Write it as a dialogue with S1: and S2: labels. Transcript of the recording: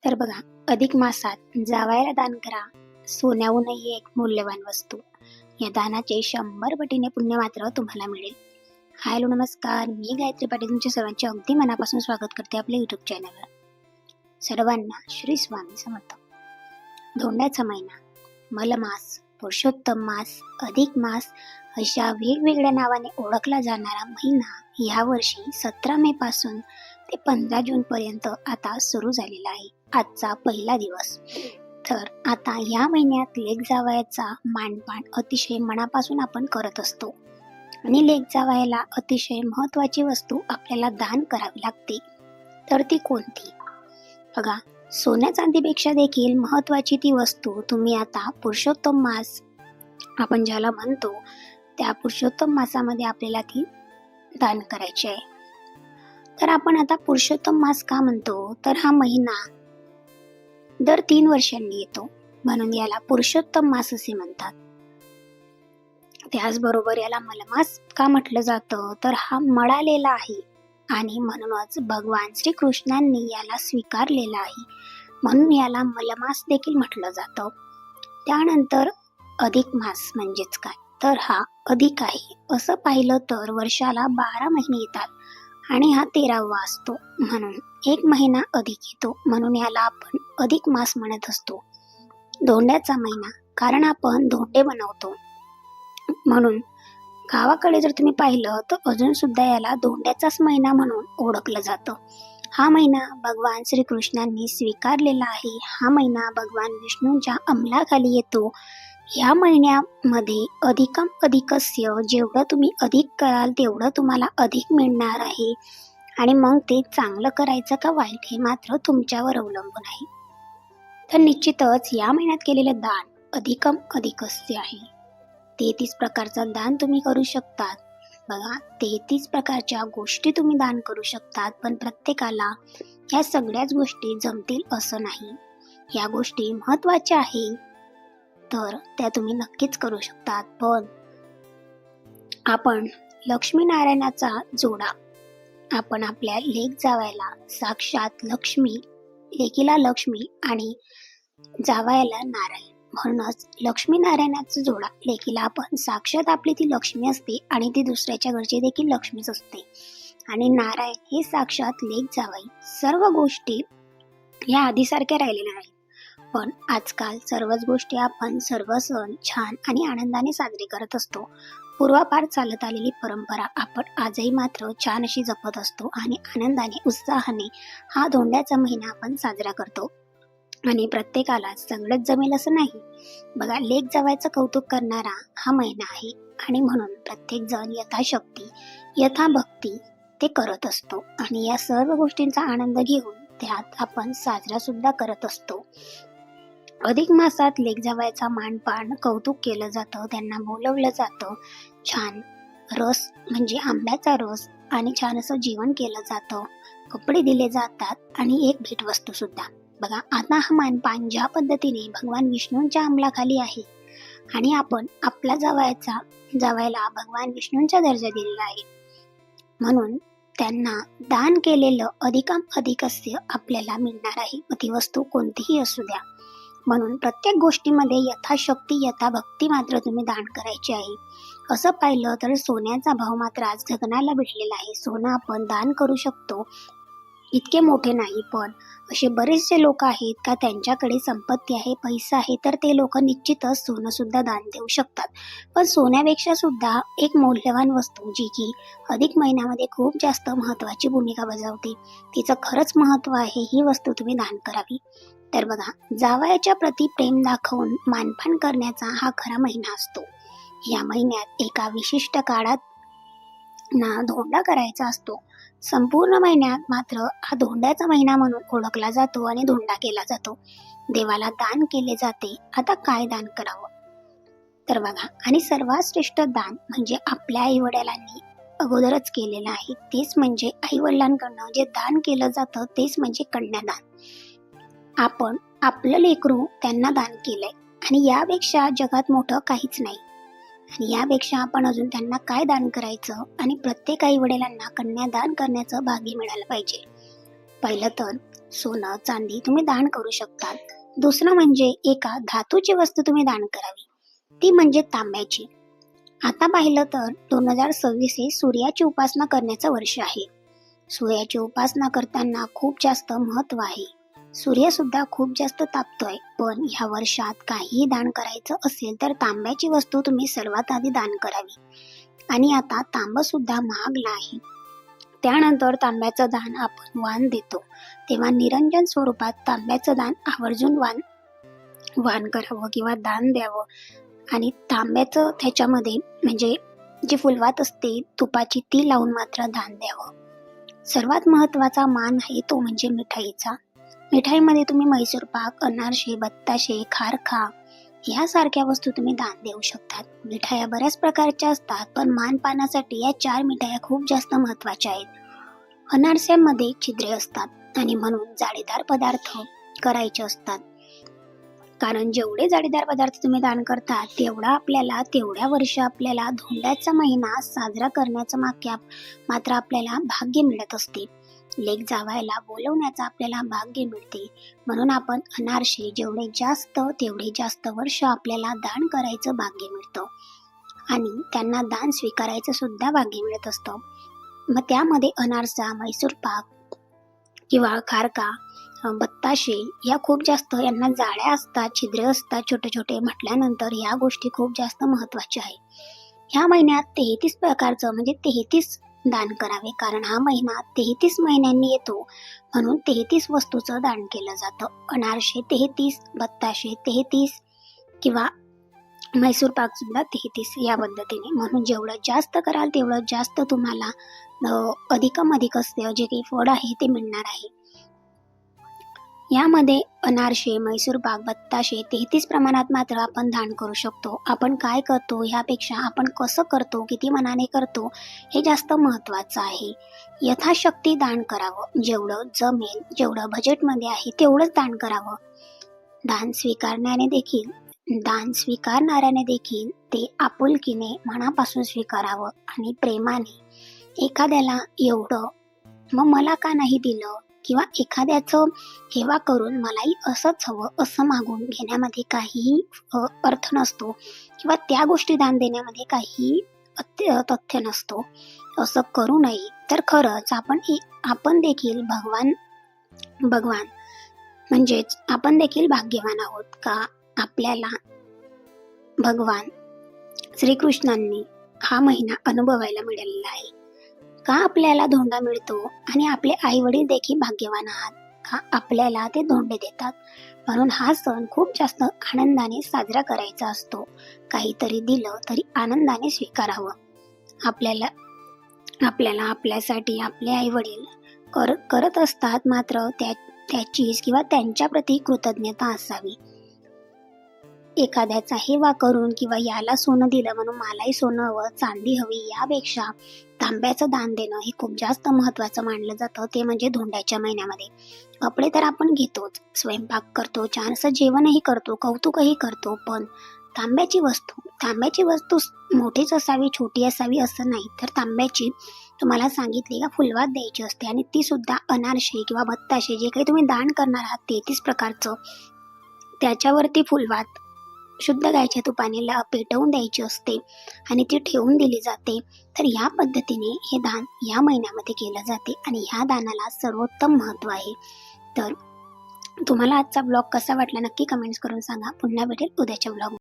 S1: तर बघा, अधिक मासात जावयाला दान करा, सोन्याहूनही एक मौल्यवान वस्तू. या दानाचे 100 पटीने पुण्य मात्र तुम्हाला मिळेल. हॅलो नमस्कार, मी गायत्री पाटील तुमच्या सर्वांचे अगदी मनापासून स्वागत करते आपल्या युट्यूब चॅनलवर. सर्वांना श्री स्वामी समर्थ. धोंड्याचा महिना, मलमास, पुरुषोत्तम मास, अधिक मास अशा वेगवेगळ्या नावाने ओळखला जाणारा महिना यावर्षी 17 मे पासून ते 15 जून पर्यंत आता सुरू झालेला आहे. आजचा पहिला दिवस. तर आता या महिन्यात लेक जावयाचा मानपान अतिशय मनापासून आपण करत असतो आणि लेक जावयाला अतिशय महत्वाची वस्तू आपल्याला दान करावी लागते. तर ती कोणती? बघा, सोन्या चांदीपेक्षा देखील महत्वाची ती वस्तू तुम्ही आता पुरुषोत्तम मास आपण ज्याला म्हणतो, त्या पुरुषोत्तम मासामध्ये आपल्याला ती दान करायची आहे. तर आपण आता पुरुषोत्तम मास का म्हणतो, तर हा महिना दर 3 वर्षांनी येतो, म्हणून याला पुरुषोत्तम मास असे म्हणतात. त्याचबरोबर याला मलमास का म्हटलं जातं, तर हा मळालेला आहे आणि म्हणूनच भगवान श्रीकृष्णांनी याला स्वीकारलेला आहे, म्हणून याला मलमास देखील म्हटलं जातं. त्यानंतर अधिक मास म्हणजेच काय, तर हा अधिक आहे. असं पाहिलं तर वर्षाला 12 महिने येतात आणि हा 13वा असतो, म्हणून एक महिना अधिक येतो, म्हणून याला आपण अधिक मास म्हणत असतो. धोंड्याचा महिना, कारण आपण धोंडे बनवतो, म्हणून गावाकडे जर तुम्ही पाहिलं तर अजून सुद्धा याला धोंड्याचाच महिना म्हणून ओळखलं जातं. हा महिना भगवान श्रीकृष्णांनी स्वीकारलेला आहे. हा महिना भगवान विष्णूंच्या अंमलाखाली येतो. या महिन्यामध्ये अधिकम अधिकस्य, जेवढं तुम्ही अधिक कराल तेवढं तुम्हाला अधिक मिळणार आहे. आणि मग ते चांगलं करायचं का वाईट हे मात्र तुमच्यावर अवलंबून आहे. तर निश्चितच या महिन्यात केलेलं दान अधिकम अधिकस्य आहे. 33 प्रकारचं दान तुम्ही करू शकतात. बघा, 33 प्रकारच्या गोष्टी तुम्ही दान करू शकतात, पण प्रत्येकाला या सगळ्याच गोष्टी जमतील असं नाही. या गोष्टी महत्वाच्या आहे तर त्या तुम्ही नक्कीच करू शकतात. पण आपण लक्ष्मीनारायणाचा जोडा आपण आपल्या लेक जावयाला साक्षात लक्ष्मी, लेकीला लक्ष्मी आणि जावयाला नारायण, म्हणूनच लक्ष्मीनारायणाचा जोडा. लेकीला आपण साक्षात आपली ती लक्ष्मी असते आणि ती दुसऱ्याच्या घरची देखील लक्ष्मीच असते, आणि नारायण हे साक्षात लेक जावई. सर्व गोष्टी या आधीसारख्या राहिलेल्या नाहीत, पण आजकाल सर्वच गोष्टी आपण सर्व सण छान आणि आनंदाने साजरे करत असतो. पूर्वापार चालत आलेली परंपरा आपण आजही मात्र छान अशी जपत असतो आणि आनंदाने उत्साहाने हा धोंड्याचा महिना आपण साजरा करतो. आणि प्रत्येकाला सगळंच जमेल असं नाही. बघा, लेक जावयाचं कौतुक करणारा हा महिना आहे आणि म्हणून प्रत्येक जण यथाशक्ती यथाभक्ती ते करत असतो आणि या सर्व गोष्टींचा आनंद घेऊन त्यात आपण साजरा सुद्धा करत असतो. अधिक मासात लेक जावयाचा मानपान कौतुक केलं जातं, त्यांना बोलवलं जातं. छान रस म्हणजे आंब्याचा रस आणि छान असं जेवण केलं जातं, कपडे दिले जातात आणि एक भेटवस्तू सुद्धा. बघा, आता हा मानपान ज्या पद्धतीने भगवान विष्णूंच्या अंमलाखाली आहे आणि आपण आपला जावयाला भगवान विष्णूंचा दर्जा दिलेला आहे, म्हणून त्यांना दान केलेलं अधिकम अधिकस्य आपल्याला मिळणार आहे. ती वस्तू कोणतीही असू द्या, म्हणून प्रत्येक गोष्टीमध्ये यथाशक्ती यथाभक्ती मात्र तुम्ही दान करायचे आहे. असं पाहिलं तर सोन्याचा भाव मात्र आज गगनाला भिडलेला आहे. सोनं आपण दान करू शकतो, इतके मोठे नाही, पण असे बरेचसे लोक आहेत का त्यांच्याकडे संपत्ती आहे, पैसा आहे, तर ते लोक निश्चितच सोनं सुद्धा दान देऊ शकतात. पण सोन्यापेक्षा सुद्धा एक मौल्यवान वस्तू जी की अधिक महिन्यामध्ये खूप जास्त महत्वाची भूमिका बजावते, तिचं खरंच महत्व आहे, ही वस्तू तुम्ही दान करावी. तर बघा, जावयाच्या प्रति प्रेम दाखवून मानपान करण्याचा हा खरा महिना असतो. या महिन्यात एका विशिष्ट काळात ना धोंडा करायचा असतो. संपूर्ण महिन्यात मात्र हा धोंड्याचा महिना म्हणून ओळखला जातो आणि धोंडा केला जातो. देवाला दान केले जाते. आता काय दान करावं, तर बघा, आणि सर्वात श्रेष्ठ दान म्हणजे आपल्या आईवडिलांनी अगोदरच केलेलं आहे, तेच म्हणजे आईवडिलांकडनं जे दान केलं जातं तेच म्हणजे कन्यादान. आपण आपलं लेकरू त्यांना दान केलंय आणि यापेक्षा जगात मोठं काहीच नाही. आणि यापेक्षा आपण अजून त्यांना काय दान करायचं, आणि प्रत्येक आई वडिलांना कन्यादान करण्याचं भाग्य मिळालं पाहिजे. पहिलं तर सोनं चांदी तुम्ही दान करू शकतात. दुसरं म्हणजे एका धातूची वस्तू तुम्ही दान करावी, ती म्हणजे तांब्याची. आता पाहिलं तर 2026 हे सूर्याची उपासना करण्याचं वर्ष आहे. सूर्याची उपासना करताना खूप जास्त महत्व आहे. सूर्य सुद्धा खूप जास्त तापतोय, पण ह्या वर्षात काहीही दान करायचं असेल तर तांब्याची वस्तू तुम्ही सर्वात आधी दान करावी. आणि आता तांब सुद्धा महागला आहे. त्यानंतर तांब्याचं दान आपण वाण देतो, तेव्हा निरंजन स्वरूपात तांब्याचं दान आवर्जून वाण करावं किंवा दान द्यावं. आणि तांब्याचं त्याच्यामध्ये म्हणजे जी फुलवात असते तुपाची, ती लावून मात्र दान द्यावं. सर्वात महत्वाचा मान आहे तो म्हणजे मिठाईचा. मिठाईमध्ये तुम्ही मैसूर पाक, अनारसे, बत्ताशे, खारखा यासारख्या वस्तू तुम्ही दान देऊ शकतात. मिठाया बऱ्याच प्रकारच्या असतात, पण मानपानासाठी या 4 मिठाया खूप जास्त महत्वाच्या आहेत. अनारस्यामध्ये छिद्रे असतात आणि म्हणून जाळीदार पदार्थ करायचे असतात. कारण जेवढे जाळीदार पदार्थ तुम्ही दान करता तेवढ्या वर्ष आपल्याला धोंड्याचा महिना साजरा करण्याचं मात्र आपल्याला भाग्य मिळत असते. लेक जावायला बोलवण्याचं आपल्याला भाग्य मिळते. म्हणून आपण अनारसे तेवढे जास्त वर्ष आपल्याला दान करायचं भाग्य मिळतं आणि त्यांना दान स्वीकारायचं सुद्धा भाग्य मिळत असतं. मग त्यामध्ये अनारसा, मैसूर पाक किंवा खारका, बत्ताशे या खूप जास्त, यांना जाळ्या असतात, छिद्रे असतात छोटे छोटे म्हटल्यानंतर या गोष्टी खूप जास्त महत्वाच्या आहे. ह्या महिन्यात 33 प्रकारचं म्हणजे 33 दान करावे, कारण हा महिना 33 महिन्यांनी येतो, म्हणून 33 वस्तूचं दान केलं जातं. अनारसे 33, बत्ताशे 33 किंवा मैसूर पाक सुद्धा 33 या पद्धतीने. म्हणून जेवढं जास्त कराल तेवढं जास्त तुम्हाला अधिक असते जे काही फळ आहे ते मिळणार आहे. यामध्ये अनारसे, मैसूर पाक, बत्ताशे 33 प्रमाणात मात्र आपण दान करू शकतो. आपण काय करतो ह्यापेक्षा आपण कसं करतो, किती मनाने करतो हे जास्त महत्वाचं आहे. यथाशक्ती दान करावं, जेवढं जमेल, जेवढं बजेटमध्ये आहे तेवढंच दान करावं. दान स्वीकारणाऱ्याने देखील ते आपुलकीने मनापासून स्वीकारावं आणि प्रेमाने. एखाद्याला एवढं मग मला का नाही दिलं किंवा एखाद्याचं हेवा करून मलाही असंच हवं असं मागून घेण्यामध्ये काहीही अर्थ नसतो किंवा त्या गोष्टी दान देण्यामध्ये काही तथ्य नसतो. असं करू नये. तर खरंच आपण देखील भगवान म्हणजेच आपण देखील भाग्यवान आहोत का आपल्याला भगवान श्रीकृष्णांनी हा महिना अनुभवायला मिळालेला आहे. का आपल्याला धोंडा मिळतो आणि आपले आई वडील देखील भाग्यवान आहात का आपल्याला ते धोंडे देतात. म्हणून हा सण खूप जास्त आनंदाने साजरा करायचा असतो. काहीतरी दिलं तरी आनंदाने स्वीकारावं. आपल्यासाठी आपले आई वडील करत असतात, मात्र त्याचीच किंवा त्यांच्या प्रती कृतज्ञता असावी. एखाद्याचा हेवा करून किंवा याला सोनं दिलं म्हणून मलाही सोनं हवं, चांदी हवी, यापेक्षा तांब्याचं दान देणं हे खूप जास्त महत्वाचं मानलं जातं. ते म्हणजे धोंड्याच्या महिन्यामध्ये. कपडे तर आपण घेतोच, स्वयंपाक करतो, छान असं जेवणही करतो, कौतुकही करतो, पण तांब्याची वस्तू मोठीच असावी, छोटी असावी असं नाही. तर तांब्याची तुम्हाला सांगितली का फुलवात द्यायची असते आणि ती सुद्धा अनारसे किंवा बत्ताशे जे काही तुम्ही दान करणार आहात 33 प्रकारचं, त्याच्यावरती फुलवात शुद्ध गायच्या तुपाने पेटवून द्यायची असते आणि ती ठेवून दिली जाते. तर या पद्धतीने हे दान या महिन्यामध्ये केलं जाते आणि ह्या दानाला सर्वोत्तम महत्व आहे. तर तुम्हाला आजचा ब्लॉग कसा वाटला नक्की कमेंट्स करून सांगा. पुन्हा भेटेल उद्याच्या ब्लॉग.